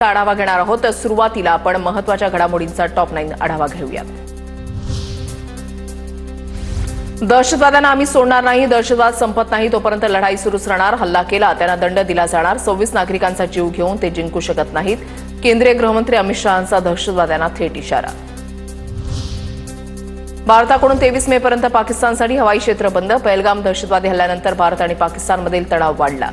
आढावा घेणार आहोत। तर सुरुवातीला आपण महत्त्वाच्या घडामोडींचा टॉप 9 आढावा घेऊया। दहशतवाद्यांना आम्ही सोडणार नाही, दहशतवाद संपत नाही तोपर्यंत लढाई सुरूच राहणार। हल्ला केला त्यांना दंड दिला जाणार। 26 नागरिकांचा जीव घेऊन ते जिंकू शकत नाहीत। केंद्रीय गृहमंत्री अमित शहांचा दहशतवाद्यांना थेट इशारा। भारताकडून 23 मे पर्यंत पाकिस्तानसाठी हवाई क्षेत्र बंद। पहलगाम दहशतवादी हल्ल्यानंतर भारत आणि पाकिस्तानमधील तणाव वाढला।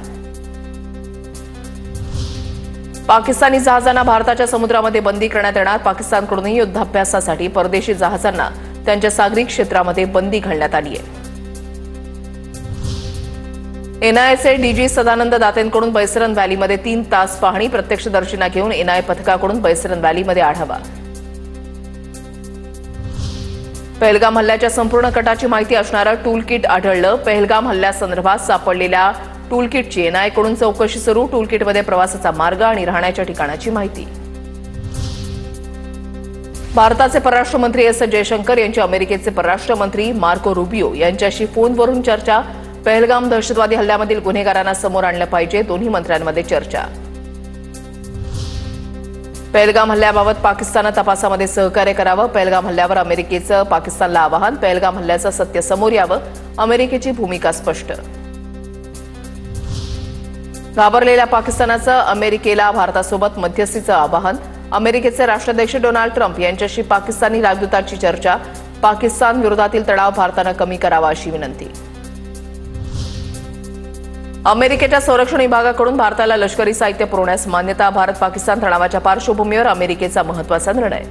पाकिस्तानी जहाजांना भारताच्या समुद्रामध्ये बंदी करण्यात येणार। पाकिस्तानकडूनही युद्धाभ्यासासाठी परदेशी जहाजांना त्यांच्या सागरी क्षेत्रामध्ये बंदी घालण्यात आली आहे। एनआयएचे डीजी सदानंद दातेंकडून बैसरन व्हॅलीमध्ये 3 तास पाहणी। प्रत्यक्षदर्शींना घेऊन एनआयए पथकाकडून बैसरन व्हॅलीमध्ये आढावा। पहलगाम हल्ल्याच्या संपूर्ण कटाची माहिती असणारं टूल किट आढळलं। पहलगाम हल्ल्यासंदर्भात सापडलेल्या टूल किटची एनआयएकडून चौकशी सुरू। टूल किटमध्ये प्रवासाचा मार्ग आणि राहण्याच्या ठिकाणाची माहिती। भारताचे परराष्ट्र मंत्री एस जयशंकर यांची अमेरिकेचे परराष्ट्र मंत्री मार्को रुबियो यांच्याशी फोनवरून चर्चा। पहलगाम दहशतवादी हल्ल्यामधील गुन्हेगारांना समोर आणलं पाहिजे, दोन्ही मंत्र्यांमध्ये चर्चा। पहलगाम हल्ल्याबाबत पाकिस्ताननं तपासामध्ये सहकार्य करावं। पहलगाम हल्ल्यावर अमेरिकेचं पाकिस्तानला आवाहन। पहलगाम हल्ल्याचं सत्य समोर यावं, अमेरिकेची भूमिका स्पष्ट। घाबरलेल्या पाकिस्तानाचं अमेरिकेला भारतासोबत मध्यस्थीचं आवाहन। अमेरिकेचे राष्ट्राध्यक्ष डोनाल्ड ट्रम्प यांच्याशी पाकिस्तानी राजदूताची चर्चा। पाकिस्तान विरोधातील तणाव भारतानं कमी करावा अशी विनंती। अमेरिकेच्या संरक्षण विभागाकडून भारताला लष्करी साहित्य पुरवण्यास मान्यता। भारत पाकिस्तान तणावाच्या पार्श्वभूमीवर अमेरिकेचा महत्त्वाचा निर्णय।